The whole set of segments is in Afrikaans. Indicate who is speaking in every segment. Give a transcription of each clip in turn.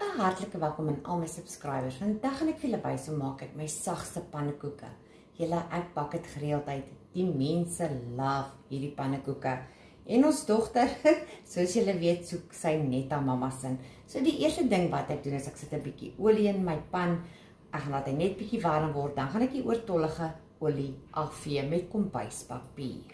Speaker 1: Hartlike welkom aan al my subscribers. Vandag gaan ek vir julle wys hoe maak ek my sagste pannekoeke. Julle, ek bak dit gereeld uit. Die mense love hierdie pannekoeke. En ons dogter, soos julle weet, soek sy net haar mamma sin. So die eerste ding wat ek doen is ek sit 'n bietjie olie in my pan. Ek gaan laat hy net bietjie warm word. Dan gaan ek die oortollige olie afvee met kombuispapier.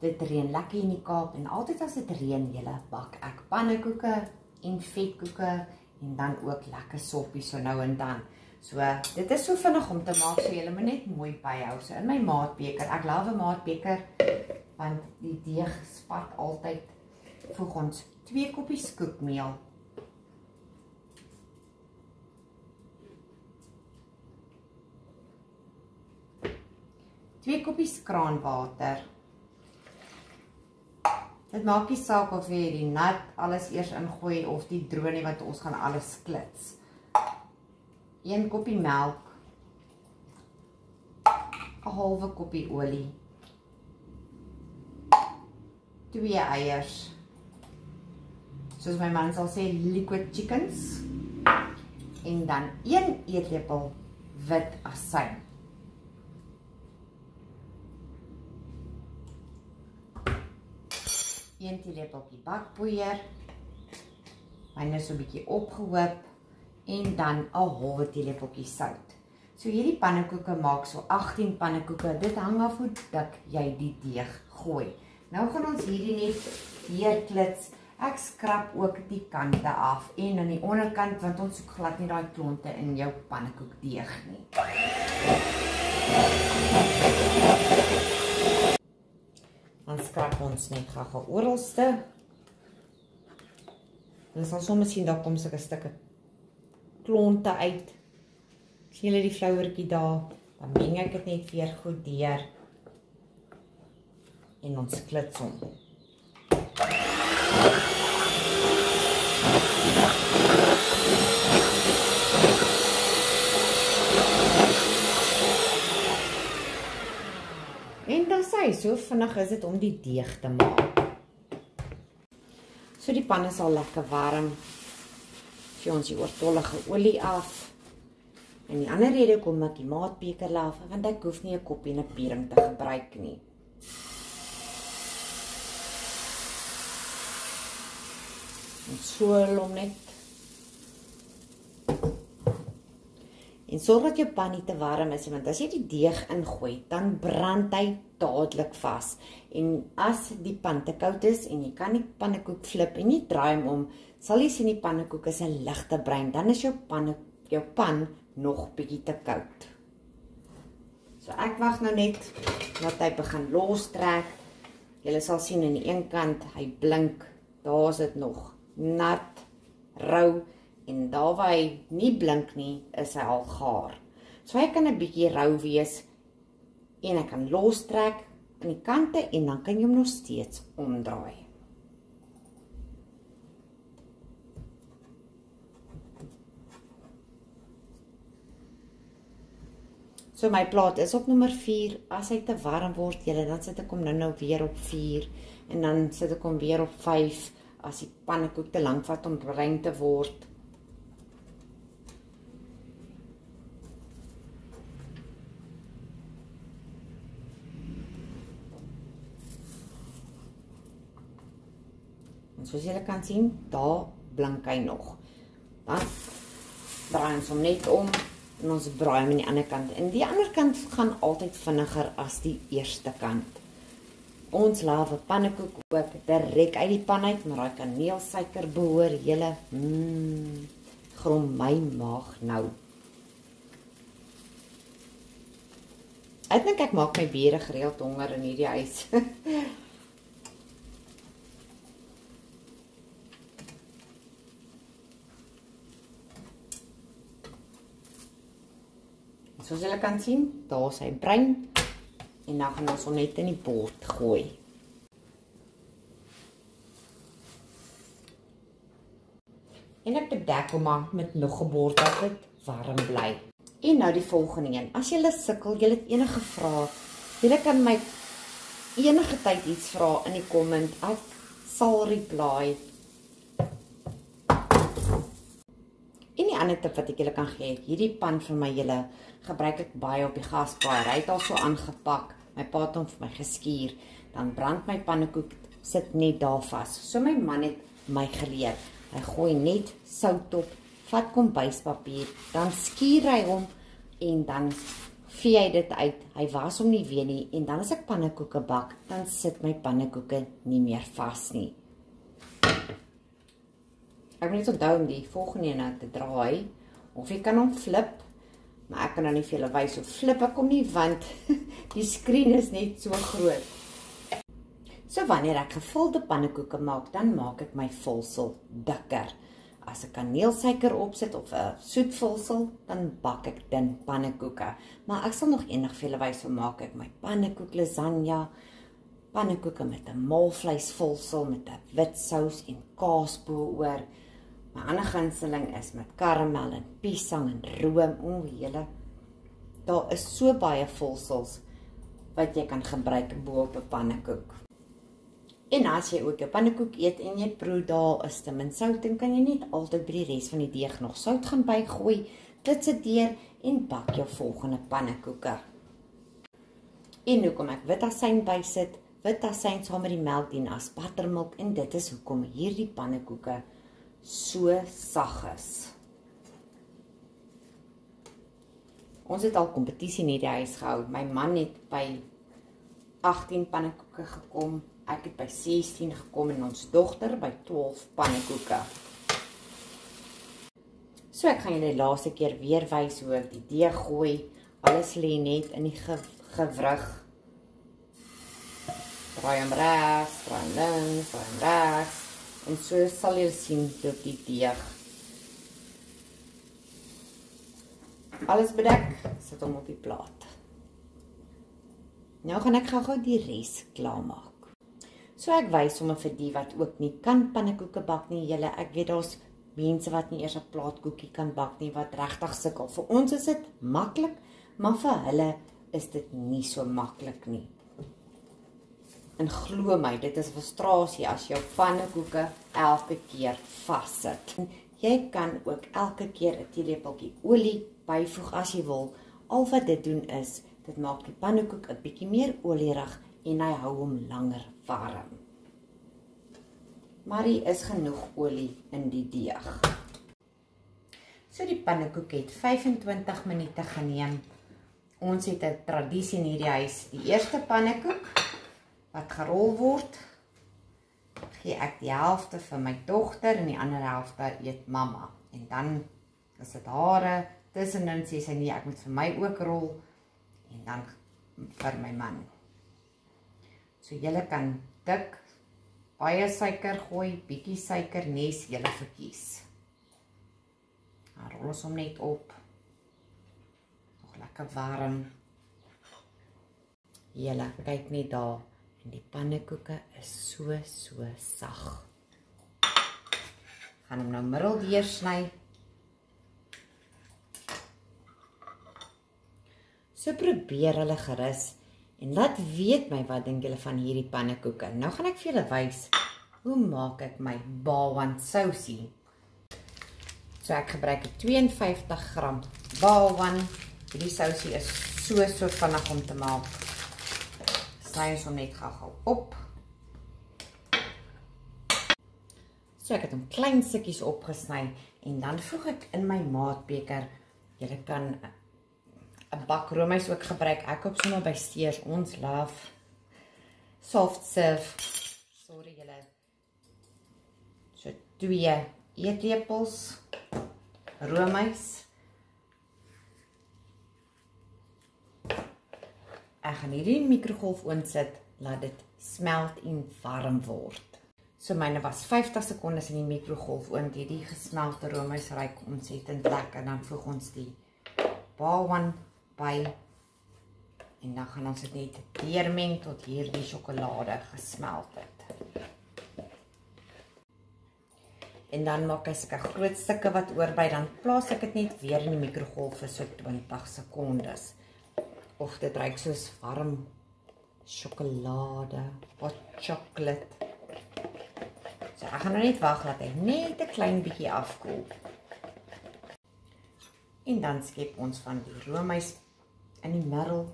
Speaker 1: Dit reën lekker in die Kaap en altyd as dit reën, julle, bak ek pannekoeke en vetkoeke en dan ook lekker soppies so nou en dan. So dit is so vinnig om te maak, so julle moet net mooi byhou. So in my maatbeker, ek love 'n maatbeker want die deeg spat altyd. Voeg ons 2 koppies koekmeel. Twee koppies kraanwater. Dit maak nie saak of jy die nat alles eers ingooi of die droë nie, want ons gaan alles klits. 1 koppie melk, 'n halwe koppie olie, 2 eiers, soos my man sal sê, liquid chickens, en dan 1 eetlepel wit asyn. Een teelepeltjie bakpoeier, myne so 'n bietjie opgehoop, en dan 'n halwe teelepeltjie sout. So hierdie pannekoeke maak so 18 pannekoeke, dit hang af hoe dik jy die deeg gooi. Nou gaan ons hierdie net hier klits. Ek skrap ook die kante af en aan die onderkant, want ons soek glad nie daai klonte in jou pannekoekdeeg nie. Dan skrap ons net gou oralste. En sal soms sien daar kom sulke stukke klonte uit. Sien julle die flouertjie daar? Dan meng ek dit net weer goed deur. En ons klits hom. En dan sê, so vinnig is dit om die deeg te maak. So die pan is al lekker warm. Vee ons die oortollige olie af. En die ander rede kom ek die maatbeker af, want ek hoef nie 'n koppie en 'n piering te gebruik nie. En swirl hom net. En sorg dat jou pan nie te warm is, want as jy die deeg ingooi, dan brand hy dadelik vas. En as die pan te koud is en jy kan die pannekoek flip en nie draai hom om, sal jy sien die pannekoek is 'n ligte bruin, dan is jou pan nog bietjie te koud. So ek wag nou net dat hy begin lostrek. Julle sal sien aan die een kant, hy blink, daar is dit nog nat, rou, en daar waar hy nie blink nie, is hy al gaar. So hy kan 'n bietjie rou wees, en hy kan lostrek aan die kante, en dan kan jy hom nog steeds omdraai. So my plaat is op nommer 4, as hy te warm word, julle, dan sit ek hom nou weer op 4, en dan sit ek hom weer op 5, as die pannekoek te lank vat om bruin te word. En soos julle kan sien, daar blink hy nog. Dan draai ons hom net om, en ons braai hom aan die ander kant. En die ander kant gaan altyd vinniger as die eerste kant. Ons lave pannekoek ook direk uit die pan uit, maar daai kaneelsuiker behoor julle. Grom my maag nou. Ek dink ek maak my bure gereeld honger in hierdie huis. Soos julle kan sien, daar is hy bruin, en dan gaan ons hom net in die bord gooi. En ek bedek hom maar met nog 'n bord dat dit warm bly. En nou die volgende een. As julle sukkel, julle het enige vrae, julle kan my enige tyd iets vra in die comment. Ek sal reply. ander tip wat ek julle kan gee, hierdie pan vir my julle gebruik ek baie op die gasbraaier. Hy het al so aangepak. My pa het hom vir my geskuur. Dan brand my pannekoek sit net daar vas. So my man het my geleer. Hy gooi net sout op, vat kombuispapier, dan skuur hy hom en dan vee hy dit uit. Hy was hom nie weer nie en dan as ek pannekoeke bak, dan sit my pannekoeke nie meer vas nie. Ek moet net onthou om die volgende ene te draai, of jy kan hom flip, maar ek kan nou nie vir julle wys hoe flip ek hom nie, want die skerm is net so groot. So wanneer ek gevulde pannekoeke maak, dan maak ek my vulsel dikker. As ek kaneelsuiker opsit of 'n soet vulsel, dan bak ek dun pannekoeke. Maar ek sal nog eendag vir julle wys hoe maak ek my pannekoek lasagne, pannekoeke met 'n maalvleisvulsel met 'n wit sous en kaas bo-oor. My ander gunsteling is met karamel en piesang en room. Julle, daar is so baie vulsels wat jy kan gebruik bo-op 'n pannekoek. En as jy ook 'n pannekoek eet en jy proe daar is te min sout, dan kan jy net altyd by die res van die deeg nog sout gaan bygooi, klits dit deur en bak jou volgende pannekoeke. En hoekom ek wit asyn bysit, wit asyn saam met die melk dien as buttermilk en dit is hoekom hierdie pannekoeke so sag is. Ons het al kompetisie in hierdie huis gehou. My man het by 18 pannekoeke gekom. Ek het by 16 gekom en ons dogter by 12 pannekoeke. So ek gaan julle die laaste keer weer wys hoe ek die deeg gooi. Alles lê net in die gewrig. Draai hom regs, draai hom links, draai hom regs. En so sal jy sien loop die deeg. Alles bedek, sit hom op die plaat. Nou gaan ek gou die res klaarmaak. So ek wys sommer vir die wat ook nie kan pannekoeke bak nie. Julle, ek weet daar's mense wat nie eers 'n plaatkoekie kan bak nie, wat regtig sukkel. Vir ons is dit maklik, maar vir hulle is dit nie so maklik nie. En glo my, dit is frustrasie as jou pannekoeke elke keer vassit. Jy kan ook elke keer 'n teelepeltjie olie byvoeg as jy wil. Al wat dit doen is, dit maak die pannekoek 'n bietjie meer olierig en hy hou hom langer warm. Maar hier is genoeg olie in die deeg. So die pannekoek het 25 minute geneem. Ons het 'n tradisie in hierdie huis. Die eerste pannekoek wat gerol word, gee ek die helfte vir my dogter en die ander helfte eet mamma. En dan is dit hare, tussenin sê sy nee, ek moet vir my ook rol en dan vir my man. So julle kan dik, baie suiker gooi, bietjie suiker, nes julle verkies. Dan rol ons hom net op. Nog lekker warm. Julle, kyk net daar. En die pannekoeke is so sag. Gaan hom nou middeldeur sny. So probeer hulle gerus en laat weet my wat dink julle van hierdie pannekoeke. Nou gaan ek vir julle wys hoe maak ek my balwan sousie. So ek gebruik 52 gram balwan. Hierdie sousie is so vinnig om te maak. Sny ons hom net gou op. So ek het hom klein stukkies opgesny en dan voeg ek in my maatbeker. Julle kan 'n bak roomys ook gebruik. Ek koop sommer by Steers. Ons love soft serve. Sorry julle. So 2 eetlepels roomys. Ek gaan hierdie in die mikrogolfoond sit, laat dit smelt en warm word. So myne was 50 sekondes in die mikrogolfoond. Hierdie gesmelte roomys ruik ontsettend lekker. Dan voeg ons die balwan by en dan gaan ons dit net deurmeng tot hierdie sjokolade gesmelt het. En dan maak ek sulke groot stukke wat oorby, dan plaas ek dit net weer in die mikrogolf vir so 20 sekondes. Of dit ruik soos warm sjokolade, hot chocolate. So ek gaan nou net wag dat hy net 'n klein bietjie afkoel. En dan skep ons van die roomys in die middel.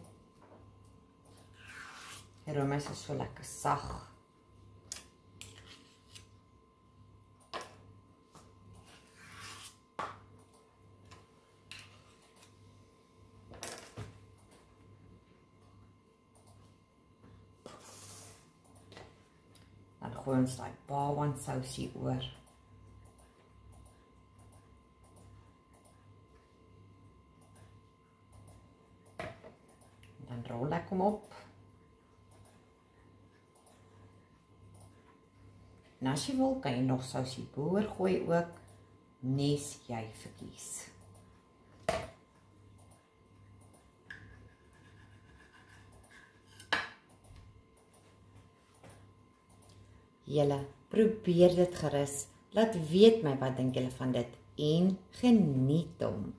Speaker 1: Die roomys is so lekker sag. Dan gooi ons daai bawang sousie oor. Dan rol ek hom op. En as jy wil, kan jy nog sousie boor gooi ook, nes jy verkies. Julle, probeer dit gerus. Laat weet my wat dink julle van dit en geniet hom.